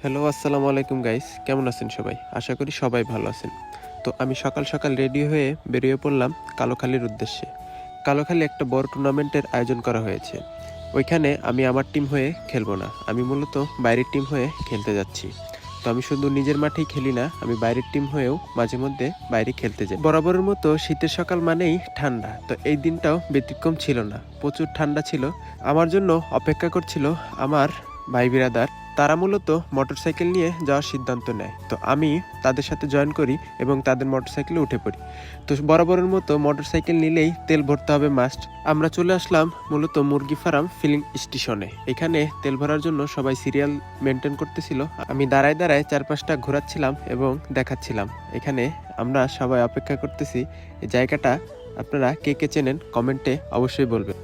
Hello, আসসালামু আলাইকুম guys. কেমন আছেন সবাই? আশা করি সবাই ভালো আছেন। তো আমি সকাল সকাল রেডি হয়ে বেরিয়ে পড়লাম কালোখালীর উদ্দেশ্যে। কালোখালী একটা বড় টুর্নামেন্টের আয়োজন করা হয়েছে। ওইখানে আমি আমার টিম হয়ে খেলবো না, আমি মূলত বাইরের টিম হয়ে খেলতে যাচ্ছি। তো আমি শুধু নিজের মাঠেই খেলি না, আমি বাইরের টিম হয়েও মাঝে মধ্যে বাইরে খেলতে যাই। বরাবরের মতো শীতের সকাল মানেই ঠান্ডা, তো এই দিনটাও ব্যতিক্রম ছিল না, প্রচুর ঠান্ডা ছিল। আমার জন্য অপেক্ষা করছিল আমার ভাই বিরাদার। তারা মূলত মোটরসাইকেল নিয়ে যাওয়ার সিদ্ধান্ত নেয়, তো আমি তাদের সাথে জয়েন করি এবং তাদের মোটরসাইকেলে উঠে পড়ি। তো বরাবরের মতো মোটরসাইকেল নিলেই তেল ভরতে হবে মাস্ট। আমরা চলে আসলাম মূলত মুরগি ফার্ম ফিলিং স্টেশনে। এখানে তেল ভরার জন্য সবাই সিরিয়াল মেনটেন করতেছিল। আমি দাঁড়ায় দাঁড়ায় চারপাশটা ঘোরাচ্ছিলাম এবং দেখাচ্ছিলাম। এখানে আমরা সবাই অপেক্ষা করতেছি। এই জায়গাটা আপনারা কে কে চেনেন কমেন্টে অবশ্যই বলবেন।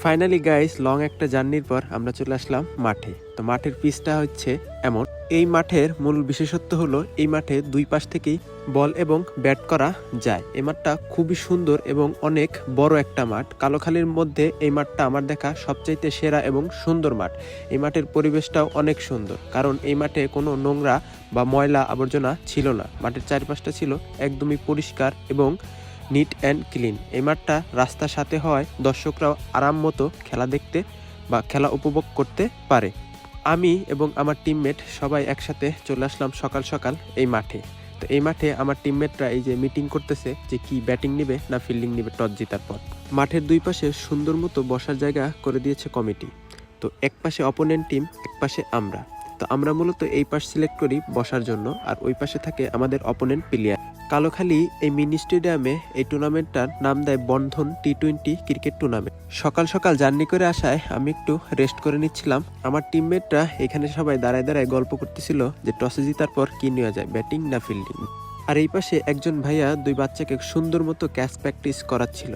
ফাইনালি গাইস, লং একটা জার্নির পর আমরা চলে আসলাম মাঠে। তো মাঠের পিচটা হচ্ছে এমন। এই মাঠের মূল বিশেষত্ব হলো এই মাঠে দুই পাশ থেকেই বল এবং ব্যাট করা যায়। এই মাঠটা খুবই সুন্দর এবং অনেক বড় একটা মাঠ। কালোখালীর মধ্যে এই মাঠটা আমার দেখা সবচাইতে সেরা এবং সুন্দর মাঠ। এই মাঠের পরিবেশটাও অনেক সুন্দর, কারণ এই মাঠে কোনো নোংরা বা ময়লা আবর্জনা ছিল না। মাঠের চারপাশটা ছিল একদমই পরিষ্কার এবং নিট অ্যান্ড ক্লিন। এই মাঠটা রাস্তার সাথে হওয়ায় দর্শকরাও আরাম মতো খেলা দেখতে বা খেলা উপভোগ করতে পারে। আমি এবং আমার টিমমেট সবাই একসাথে চলে আসলাম সকাল সকাল এই মাঠে। তো এই মাঠে আমার টিমমেটরা এই যে মিটিং করতেছে যে কি ব্যাটিং নেবে না ফিল্ডিং নেবে টস জেতার পর। মাঠের দুই পাশে সুন্দর মতো বসার জায়গা করে দিয়েছে কমিটি। তো এক পাশে অপোনেন্ট টিম, এক পাশে আমরা। তো আমরা মূলত এই পাশ সিলেক্ট করি বসার জন্য, আর ওই পাশে থাকে আমাদের অপোনেন্ট প্লেয়ার। কালোখালী এই মিনি স্টেডিয়ামে এই টুর্নামেন্টটার নাম দেয় বন্ধন টি-20 ক্রিকেট টুর্নামেন্ট। সকাল সকাল জার্নি করে আসায় আমি একটু রেস্ট করে নিচ্ছিলাম। আমার টিমমেটরা এখানে সবাই দাঁড়ায় দাঁড়ায় গল্প করতেছিল যে টসে জিতার পর কি নেওয়া যায়, ব্যাটিং না ফিল্ডিং। আর এই পাশে একজন ভাইয়া দুই বাচ্চাকে সুন্দর মতো ক্যাচ প্র্যাকটিস করাচ্ছিল।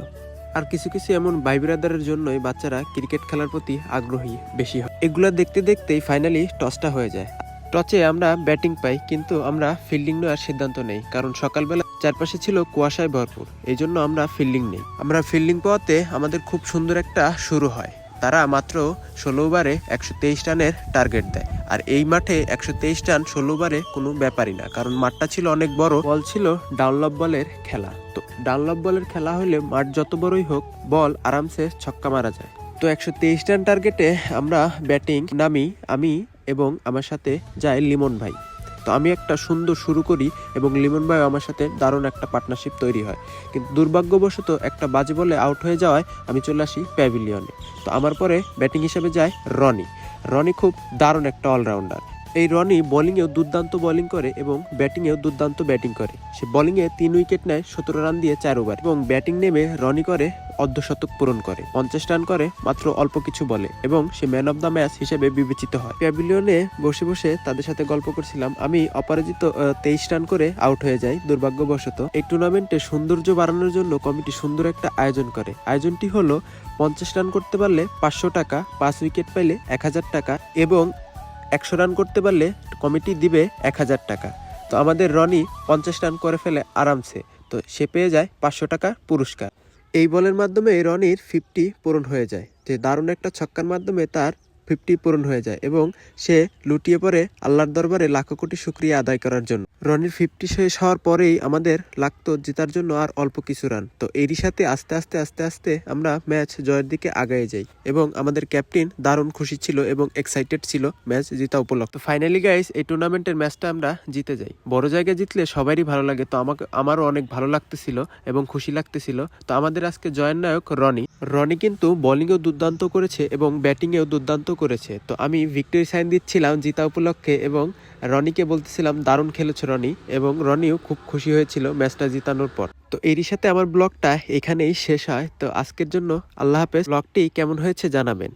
আর কিছু কিছু এমন ভাই ব্রাদারের জন্যই বাচ্চারা ক্রিকেট খেলার প্রতি আগ্রহী বেশি হয়। এগুলা দেখতে দেখতেই ফাইনালি টসটা হয়ে যায়। টসে আমরা ব্যাটিং পাই, কিন্তু আমরা ফিল্ডিং নেওয়ার সিদ্ধান্ত নেই, কারণ সকালবেলা চারপাশে ছিল কুয়াশায় ভরপুর। এই জন্য আমরা ফিল্ডিং নেই। আমরা ফিল্ডিং পাওয়াতে আমাদের খুব সুন্দর একটা শুরু হয়। তারা মাত্র 16 ওভারে 123 রানের টার্গেট দেয়। আর এই মাঠে 123 রান 16 ওভারে কোনো ব্যাপারই না, কারণ মাঠটা ছিল অনেক বড়। বল ছিল ডানলপ বলের খেলা। তো ডানলপ বলের খেলা হলে মাঠ যত বড়ই হোক, বল আরামসে ছক্কা মারা যায়। তো 123 রান টার্গেটে আমরা ব্যাটিং নামি। আমি এবং আমার সাথে যায় লিমন ভাই। তো আমি একটা সুন্দর শুরু করি এবং লিমন ভাই আমার সাথে দারুণ একটা পার্টনারশিপ তৈরি হয়। কিন্তু দুর্ভাগ্যবশত একটা বাজে বলে আউট হয়ে যাওয়ায় আমি চলে আসি প্যাভিলিয়নে। তো আমার পরে ব্যাটিং হিসেবে যায় রনি। রনি খুব দারুণ একটা অলরাউন্ডার। এই রনি বোলিংয়েও দুর্দান্ত বোলিং করে এবং ব্যাটিংয়েও দুর্দান্ত ব্যাটিং করে। সে বোলিংয়ে 3 উইকেট নেয় 17 রান দিয়ে 4 ওভার, এবং ব্যাটিং নেমে রনি করে অর্ধশতক পূরণ করে, 50 রান করে মাত্র অল্প কিছু বলে, এবং সে ম্যান অফ দ্য ম্যাচ হিসেবে বিবেচিত হয়। প্যাভিলিয়নে বসে বসে তাদের সাথে গল্প করছিলাম। আমি অপরাজিত 23 রান করে আউট হয়ে যাই দুর্ভাগ্যবশত। এই টুর্নামেন্টে সৌন্দর্য বাড়ানোর জন্য কমিটি সুন্দর একটা আয়োজন করে। আয়োজনটি হলো 50 রান করতে পারলে 500 টাকা, 5 উইকেট পাইলে 1000 টাকা, এবং 100 রান করতে পারলে কমিটি দিবে 1000 টাকা। তো আমাদের রনি 50 রান করে ফেলে আরামসে, তো সে পেয়ে যায় 500 টাকা পুরস্কার। এই বলের মাধ্যমে রনির 50 পূরণ হয়ে যায়, যে দারুণ একটা ছক্কার মাধ্যমে তার 50 পূরণ হয়ে যায়, এবং সে লুটিয়ে পড়ে আল্লাহর দরবারে লাখো কোটি শুকরিয়া আদায় করার জন্য। রনির 50 শেষ হওয়ার পরেই আমাদের লাগতো জেতার জন্য আর অল্প কিছু রান। তো এরই সাথে আস্তে আস্তে আস্তে আস্তে আমরা ম্যাচ জয়ের দিকে আগায় যাই, এবং আমাদের ক্যাপ্টেন দারুণ খুশি ছিল এবং এক্সাইটেড ছিল ম্যাচ জিতা উপলক্ষে। ফাইনালি গাইস, এই টুর্নামেন্টের ম্যাচটা আমরা জিতে যাই। বড় জায়গায় জিতলে সবারই ভালো লাগে, তো আমারও অনেক ভালো লাগতেছিল এবং খুশি লাগতেছিল। তো আমাদের আজকে জয়ের নায়ক রনি। রনি কিন্তু বোলিংয়েও দুর্দান্ত করেছে এবং ব্যাটিংয়েও দুর্দান্ত করেছে। তো আমি ভিক্টরি সাইন দিচ্ছিলাম জিতা উপলক্ষে, এবং রনিকে বলতেছিলাম দারুণ খেলেছে রনি, এবং রনিও খুব খুশি হয়েছিল ম্যাচটা জিতানোর পর। তো এরই সাথে আমার ব্লগটা এখানেই শেষ হয়। তো আজকের জন্য আল্লাহ হাফেজ। ব্লগটি কেমন হয়েছে জানাবেন।